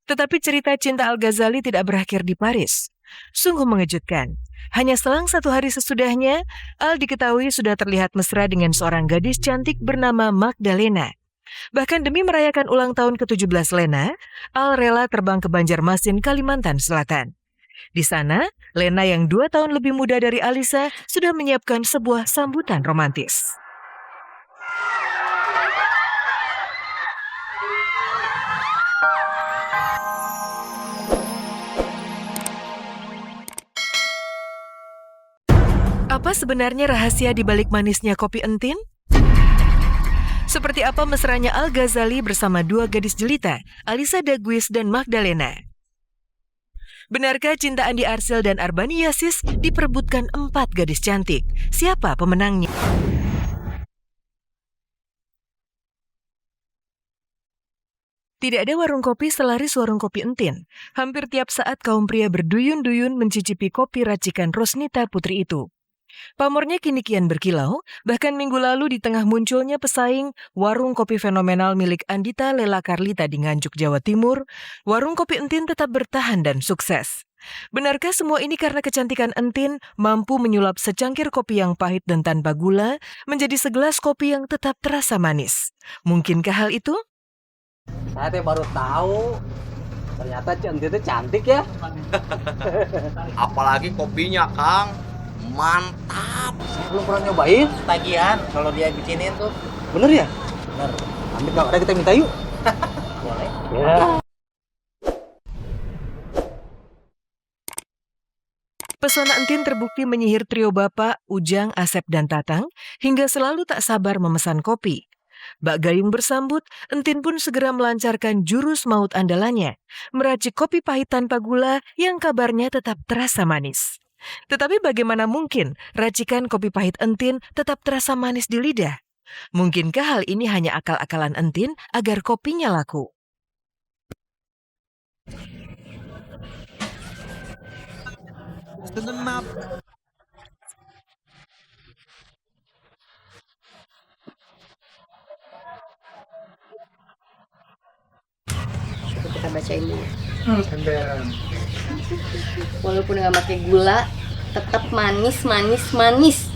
Tetapi cerita cinta Al-Ghazali tidak berakhir di Paris. Sungguh mengejutkan. Hanya selang 1 hari sesudahnya, Al diketahui sudah terlihat mesra dengan seorang gadis cantik bernama Magdalena. Bahkan demi merayakan ulang tahun ke-17 Lena, Al rela terbang ke Banjarmasin, Kalimantan Selatan. Di sana, Lena yang 2 tahun lebih muda dari Alisa sudah menyiapkan sebuah sambutan romantis. Apa sebenarnya rahasia di balik manisnya kopi entin? Seperti apa mesranya Al-Ghazali bersama 2 gadis jelita, Alisa Daguis dan Magdalena? Benarkah cinta Andi Arsyil dan Arbani Yasis diperebutkan 4 gadis cantik? Siapa pemenangnya? Tidak ada warung kopi selaris warung kopi entin. Hampir tiap saat kaum pria berduyun-duyun mencicipi kopi racikan Rosnita Putri itu. Pamornya kini kian berkilau, bahkan minggu lalu di tengah munculnya pesaing warung kopi fenomenal milik Andita Lela Karlita di Nganjuk, Jawa Timur, warung kopi entin tetap bertahan dan sukses. Benarkah semua ini karena kecantikan entin mampu menyulap secangkir kopi yang pahit dan tanpa gula menjadi segelas kopi yang tetap terasa manis? Mungkinkah hal itu? Saya baru tahu, ternyata entin itu cantik ya. Apalagi kopinya, Kang. Mantap. Saya belum pernah nyobain. Tagihan kalau dia bikinin tuh. Bener ya? Bener. Ambil kalau kita minta yuk. Boleh. Ya. Pesona entin terbukti menyihir trio Bapak, Ujang, Asep, dan Tatang hingga selalu tak sabar memesan kopi. Bak Gayung bersambut, entin pun segera melancarkan jurus maut andalannya, meracik kopi pahit tanpa gula yang kabarnya tetap terasa manis. Tetapi bagaimana mungkin racikan kopi pahit entin tetap terasa manis di lidah? Mungkinkah hal ini hanya akal-akalan entin agar kopinya laku? Kita bacain dulu. Walaupun nggak pakai gula, tetap manis, manis, manis.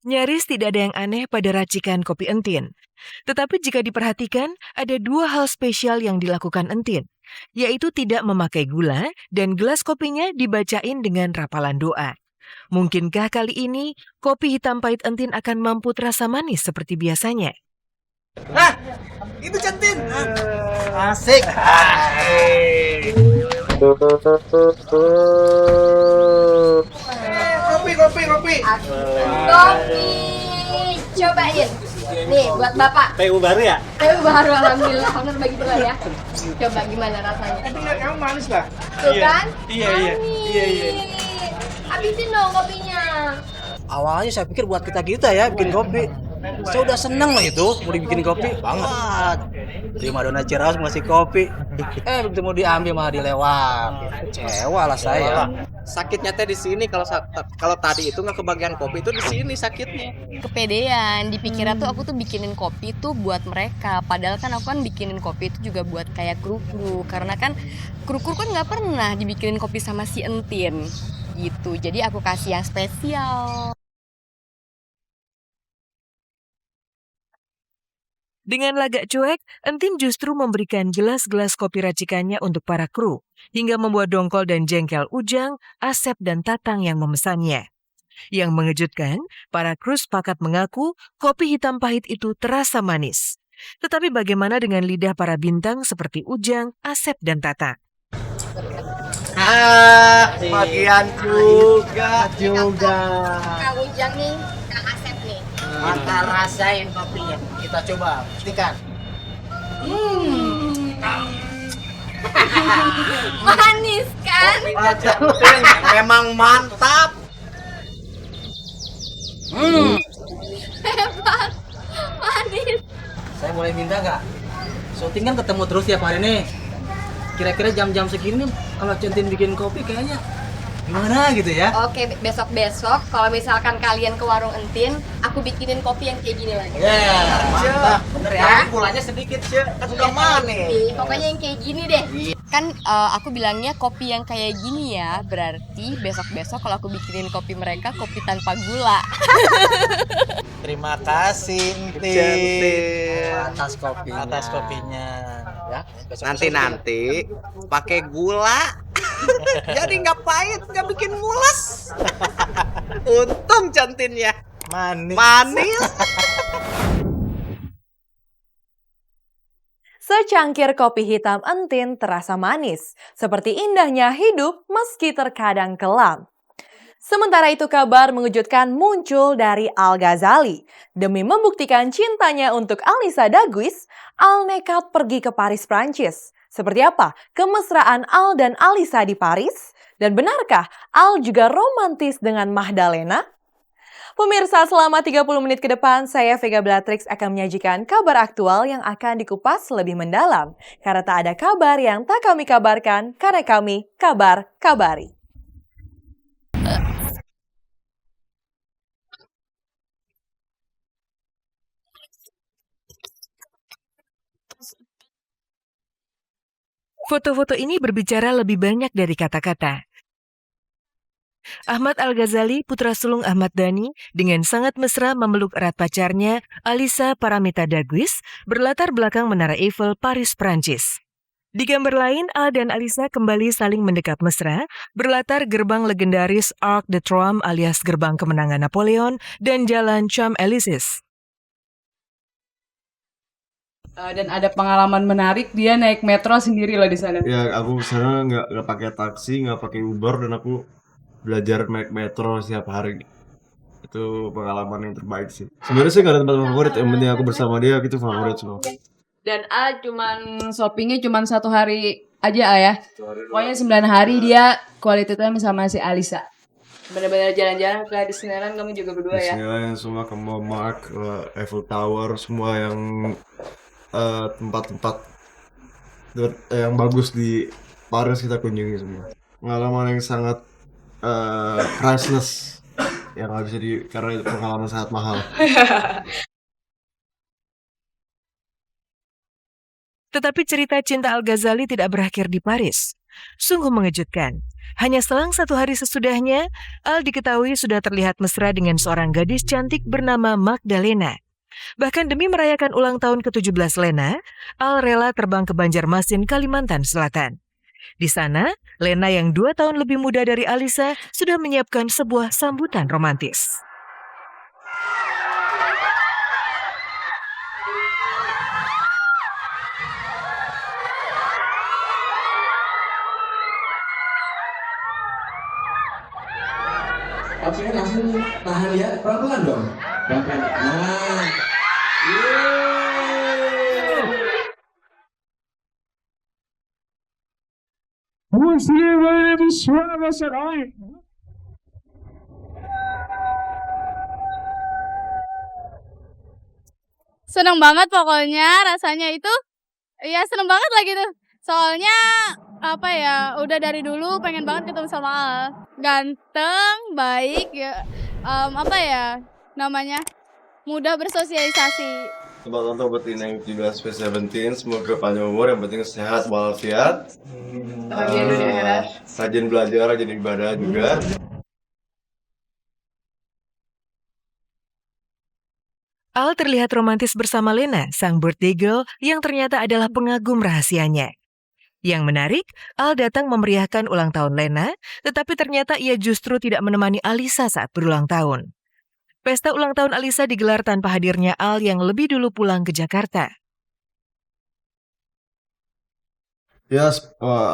Nyaris tidak ada yang aneh pada racikan kopi entin. Tetapi jika diperhatikan, ada 2 hal spesial yang dilakukan entin, yaitu tidak memakai gula dan gelas kopinya dibacain dengan rapalan doa. Mungkinkah kali ini kopi hitam pahit entin akan mampu terasa manis seperti biasanya? Itu centin. Asik. Kopi. Kopi, cobain. Nih buat bapak. PU baru ya? Ayo baru, alhamdulillah, honor bagi dulu ya. Coba gimana rasanya? Kamu manis lah. Tuh kan? Iya. Habisin dong kopinya. Awalnya saya pikir buat kita ya bikin kopi. Saya udah seneng loh itu mau dibikin kopi banget. Primadona Ciraos ngasih kopi. Begitu mau diambil malah dilewat. Kecewa lah saya. Sakitnya teh di sini kalau tadi itu nggak kebagian kopi itu di sini sakitnya. Kepedean, dipikirnya tuh aku tuh bikinin kopi tuh buat mereka. Padahal kan aku kan bikinin kopi itu juga buat kayak kru-kru. Karena kan kru-kru kan nggak pernah dibikinin kopi sama si entin gitu. Jadi aku kasih yang spesial. Dengan lagak cuek, entin justru memberikan gelas-gelas kopi racikannya untuk para kru, hingga membuat dongkol dan jengkel Ujang, Asep, dan Tatang yang memesannya. Yang mengejutkan, para kru sepakat mengaku kopi hitam pahit itu terasa manis. Tetapi bagaimana dengan lidah para bintang seperti Ujang, Asep, dan Tatang? Bagian juga. Kang Ujang nih, Kang Asep nih. Maka rasain kopinya. Kita coba pastikan. Manis kan? Memang mantap. Hebat. Manis. Saya boleh minta nggak? Syuting kan ketemu terus tiap hari nih. Kira-kira jam-jam segini nih, kalau Centin bikin kopi kayaknya Gimana gitu ya? Oke, besok-besok kalau misalkan kalian ke warung Entin, aku bikinin kopi yang kayak gini lagi. Mantap, bener ya. Tapi gulanya sedikit sih, kan udah manis. Pokoknya yang kayak gini deh. Kan aku bilangnya kopi yang kayak gini ya, berarti besok-besok kalau aku bikinin kopi mereka kopi tanpa gula. Terima kasih, Entin. Atas kopinya. Atas kopinya. Ya, Nanti pakai gula. Jadi nggak pahit, nggak bikin mules. Untung cantinnya manis. Secangkir kopi hitam Entin terasa manis, seperti indahnya hidup meski terkadang kelam. Sementara itu kabar mengejutkan muncul dari Al Ghazali. Demi membuktikan cintanya untuk Alisa Daguis, Al nekat pergi ke Paris, Prancis. Seperti apa kemesraan Al dan Alisa di Paris? Dan benarkah Al juga romantis dengan Mahdalena? Pemirsa, selama 30 menit ke depan, saya Vega Bellatrix akan menyajikan kabar aktual yang akan dikupas lebih mendalam. Karena tak ada kabar yang tak kami kabarkan, karena kami kabar-kabari. Foto-foto ini berbicara lebih banyak dari kata-kata. Ahmad Al-Ghazali, putra sulung Ahmad Dhani, dengan sangat mesra memeluk erat pacarnya, Alisa Paramita Daguis, berlatar belakang Menara Eiffel, Paris, Prancis. Di gambar lain, Al dan Alisa kembali saling mendekap mesra, berlatar gerbang legendaris Arc de Triomphe alias gerbang kemenangan Napoleon dan Jalan Champs-Élysées. Dan ada pengalaman menarik, dia naik metro sendiri loh di sana. Ya, aku sana nggak pakai taksi, nggak pakai Uber, dan aku belajar naik metro setiap hari. Itu pengalaman yang terbaik sih. Sebenarnya sih nggak ada tempat favorit, yang penting aku bersama dia itu favorit semua. Dan cuman shoppingnya cuman 1 hari aja ya. Pokoknya 9 hari dia quality time sama si Alisa. Benar-benar jalan-jalan ke Disneyland, kamu juga berdua ya. Disneyland semua, ke Montmartre, ke Eiffel Tower, semua yang tempat-tempat yang bagus di Paris kita kunjungi semua. Pengalaman yang sangat priceless, yang nggak bisa karena itu pengalaman sangat mahal. Tetapi cerita cinta Al-Ghazali tidak berakhir di Paris. Sungguh mengejutkan. Hanya selang 1 hari sesudahnya, Al diketahui sudah terlihat mesra dengan seorang gadis cantik bernama Magdalena. Bahkan demi merayakan ulang tahun ke-17 Lena, Al rela terbang ke Banjarmasin, Kalimantan Selatan. Di sana, Lena yang 2 tahun lebih muda dari Alisa sudah menyiapkan sebuah sambutan romantis. Oke, langsung tahan ya, pelan-pelan dong. Pelan-pelan. Nah. Seneng banget pokoknya, rasanya itu ya seneng banget lah gitu. Soalnya apa ya, udah dari dulu pengen banget ketemu sama Al. Ganteng, baik ya, apa ya namanya, mudah bersosialisasi. Selamat ulang buat Ineng 17 semoga panjang umur, yang penting sehat walafiat. Rajin belajar, rajin ibadah juga. Al terlihat romantis bersama Lena, sang birthday girl yang ternyata adalah pengagum rahasianya. Yang menarik, Al datang memeriahkan ulang tahun Lena, tetapi ternyata ia justru tidak menemani Alisa saat berulang tahun. Pesta ulang tahun Alisa digelar tanpa hadirnya Al yang lebih dulu pulang ke Jakarta. Ya,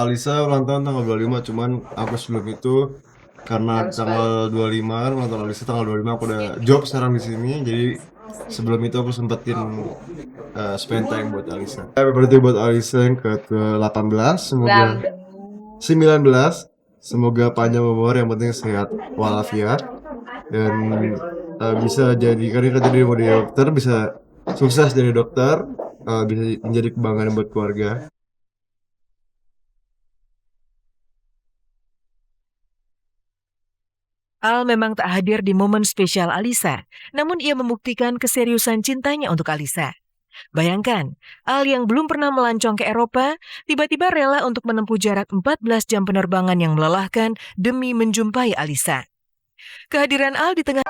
Alisa ulang tahun tanggal 25, cuman aku sebelum itu karena tanggal 25 kan ulang tahun Alisa tanggal 25 aku udah job sekarang di sini, jadi sebelum itu aku sempetin spend time buat Alisa. Happy birthday buat Alisa yang ke-18, semoga 19, semoga panjang umur, yang penting sehat walafiat, dan bisa jadi, karena dia mau jadi dokter, bisa sukses jadi dokter, bisa menjadi kebanggaan buat keluarga. Al memang tak hadir di momen spesial Alisa, namun ia membuktikan keseriusan cintanya untuk Alisa. Bayangkan, Al yang belum pernah melancong ke Eropa, tiba-tiba rela untuk menempuh jarak 14 jam penerbangan yang melelahkan demi menjumpai Alisa. Kehadiran Al di tengah